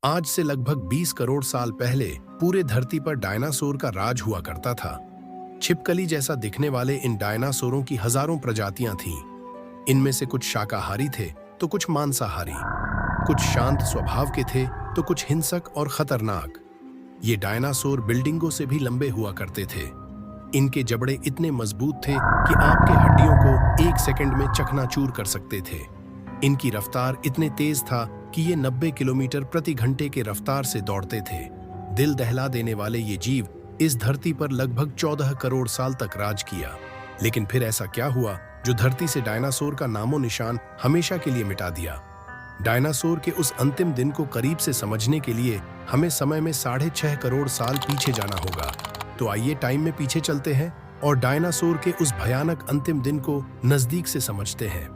आज से लगभग 20 करोड़ साल पहले पूरे धरती पर डायनासोर का राज हुआ करता था। छिपकली जैसा दिखने वाले इन डायनासोरों की हजारों प्रजातियां थीं। इनमें से कुछ शाकाहारी थे तो कुछ मांसाहारी, कुछ शांत स्वभाव के थे तो कुछ हिंसक और खतरनाक। ये डायनासोर बिल्डिंगों से भी लंबे हुआ करते थे। इनके जबड़े इतने मजबूत थे कि आपके हड्डियों को 1 सेकंड में चकनाचूर कर सकते थे। इनकी रफ्तार इतने तेज था कि ये 90 किलोमीटर प्रति घंटे के रफ्तार से दौड़ते थे। दिल दहला देने वाले ये जीव इस धरती पर लगभग 14 करोड़ साल तक राज किया। लेकिन फिर ऐसा क्या हुआ जो धरती से डायनासोर का नामो निशान हमेशा के लिए मिटा दिया? डायनासोर के उस अंतिम दिन को करीब से समझने के लिए हमें समय में 6.5 करोड़ साल पीछे जाना होगा। तो आइए टाइम में पीछे चलते हैं और डायनासोर के उस भयानक अंतिम दिन को नजदीक से समझते हैं।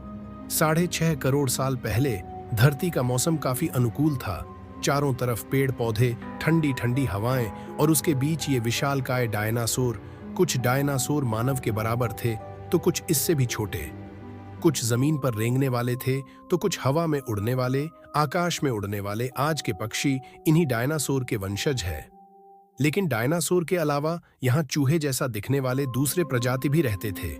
6.5 करोड़ साल पहले धरती का मौसम काफी अनुकूल था। चारों तरफ पेड़ पौधे, ठंडी ठंडी हवाएं और उसके बीच ये विशालकाय डायनासोर। कुछ डायनासोर मानव के बराबर थे तो कुछ इससे भी छोटे। कुछ जमीन पर रेंगने वाले थे तो कुछ हवा में उड़ने वाले, आकाश में उड़ने वाले। आज के पक्षी इन्हीं डायनासोर के वंशज है। लेकिन डायनासोर के अलावा यहाँ चूहे जैसा दिखने वाले दूसरे प्रजाति भी रहते थे।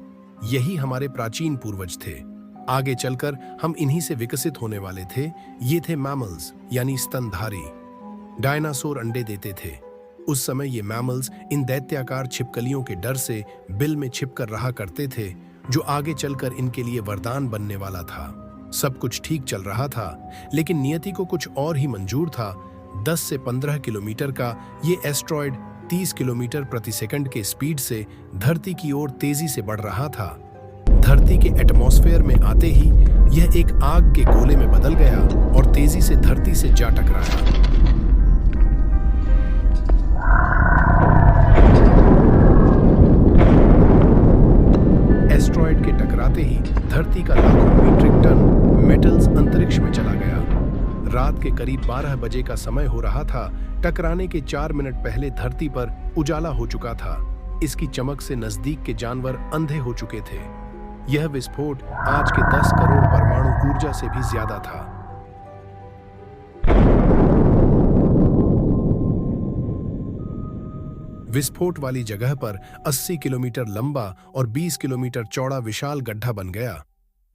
यही हमारे प्राचीन पूर्वज थे। आगे चलकर हम इन्हीं से विकसित होने वाले थे। ये थे मैमल्स यानी स्तनधारी। डायनासोर अंडे देते थे। उस समय ये मैमल्स इन दैत्याकार छिपकलियों के डर से बिल में छिपकर रहा करते थे, जो आगे चलकर इनके लिए वरदान बनने वाला था। सब कुछ ठीक चल रहा था, लेकिन नियति को कुछ और ही मंजूर था। 10 से 15 किलोमीटर का ये एस्ट्रॉयड 30 किलोमीटर प्रति सेकंड के स्पीड से धरती की ओर तेजी से बढ़ रहा था। धरती के एटमॉस्फेयर में आते ही यह एक आग के गोले में बदल गया और तेजी से धरती से जा टकराया। एस्ट्रॉयड के टकराते ही धरती का लाखों मीट्रिक टन मेटल्स अंतरिक्ष में चला गया। रात के करीब 12 बजे का समय हो रहा था। टकराने के 4 मिनट पहले धरती पर उजाला हो चुका था। इसकी चमक से नजदीक के जानवर अंधे हो चुके थे। यह विस्फोट आज के 10 करोड़ परमाणु ऊर्जा से भी ज्यादा था। विस्फोट वाली जगह पर 80 किलोमीटर लंबा और 20 किलोमीटर चौड़ा विशाल गड्ढा बन गया।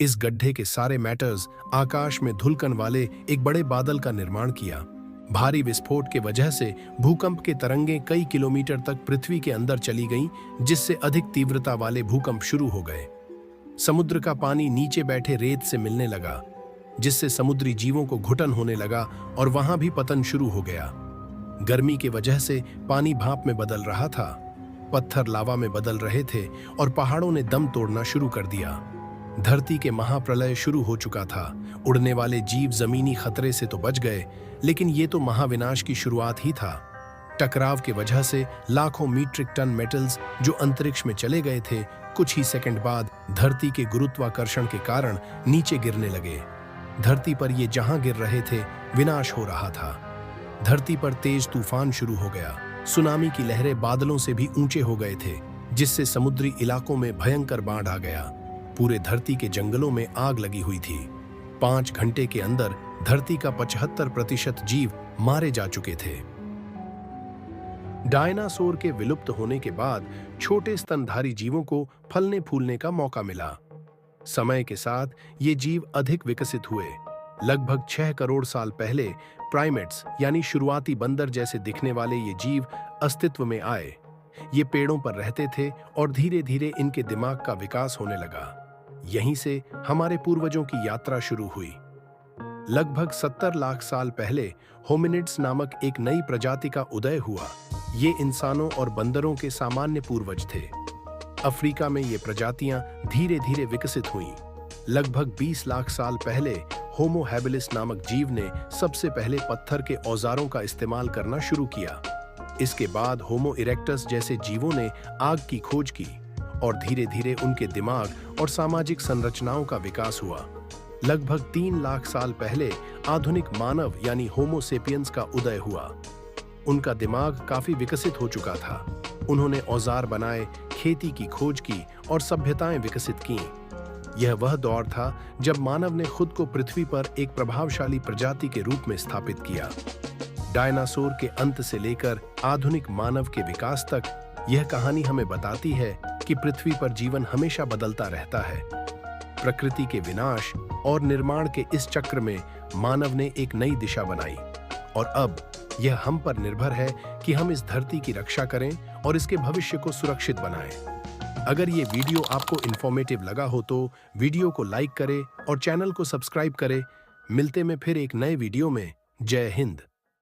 इस गड्ढे के सारे मैटर्स आकाश में धुलकन वाले एक बड़े बादल का निर्माण किया। भारी विस्फोट के वजह से भूकंप के तरंगें कई किलोमीटर तक पृथ्वी के अंदर चली गईं, जिससे अधिक तीव्रता वाले भूकंप शुरू हो गए। समुद्र का पानी नीचे बैठे रेत से मिलने लगा, जिससे समुद्री जीवों को घुटन होने लगा और वहां भी पतन शुरू हो गया। गर्मी की वजह से पानी भाप में बदल रहा था, पत्थर लावा में बदल रहे थे और पहाड़ों ने दम तोड़ना शुरू कर दिया। धरती के महाप्रलय शुरू हो चुका था। उड़ने वाले जीव जमीनी खतरे से तो बच गए, लेकिन ये तो महाविनाश की शुरुआत ही था। टकराव के वजह से लाखों मीट्रिक टन मेटल्स जो अंतरिक्ष में चले गए थे, कुछ ही सेकंड बाद धरती के गुरुत्वाकर्षण के कारण नीचे गिरने लगे। धरती पर ये जहां गिर रहे थे, विनाश हो रहा था। धरती पर तेज तूफान शुरू हो गया। सुनामी की लहरें बादलों से भी ऊंचे हो गए थे, जिससे समुद्री इलाकों में भयंकर बाढ़ आ गया। पूरे धरती के जंगलों में आग लगी हुई थी। 5 घंटे के अंदर धरती का 75% जीव मारे जा चुके थे। डायनासोर के विलुप्त होने के बाद छोटे स्तनधारी जीवों को फलने फूलने का मौका मिला। समय के साथ ये जीव अधिक विकसित हुए। लगभग 6 करोड़ साल पहले प्राइमेट्स यानी शुरुआती बंदर जैसे दिखने वाले ये जीव अस्तित्व में आए। ये पेड़ों पर रहते थे और धीरे धीरे इनके दिमाग का विकास होने लगा। यहीं से हमारे पूर्वजों की यात्रा शुरू हुई। लगभग 70 लाख साल पहले होमिनिड्स नामक एक नई प्रजाति का उदय हुआ। ये इंसानों और बंदरों के सामान्य पूर्वज थे। अफ्रीका में ये प्रजातियां धीरे धीरे विकसित हुईं। लगभग 20 लाख साल पहले होमो हैबिलिस नामक जीव ने सबसे पहले पत्थर के औजारों का इस्तेमाल करना शुरू किया। इसके बाद होमो इरेक्टस जैसे जीवों ने आग की खोज की और धीरे धीरे उनके दिमाग और सामाजिक संरचनाओं का विकास हुआ। लगभग 3 लाख साल पहले आधुनिक मानव यानी होमो सेपियंस का उदय हुआ। उनका दिमाग काफी विकसित हो चुका था। उन्होंने औजार बनाए, खेती की खोज की और सभ्यताएं विकसित की। यह वह दौर था जब मानव ने खुद को पृथ्वी पर एक प्रभावशाली प्रजाति के रूप में स्थापित किया। डायनासोर के अंत से लेकर आधुनिक मानव के विकास तक यह कहानी हमें बताती है कि पृथ्वी पर जीवन हमेशा बदलता रहता है। प्रकृति के विनाश और निर्माण के इस चक्र में मानव ने एक नई दिशा बनाई और अब यह हम पर निर्भर है कि हम इस धरती की रक्षा करें और इसके भविष्य को सुरक्षित बनाएं। अगर ये वीडियो आपको इंफॉर्मेटिव लगा हो तो वीडियो को लाइक करें और चैनल को सब्सक्राइब करें। मिलते हैं फिर एक नए वीडियो में। जय हिंद।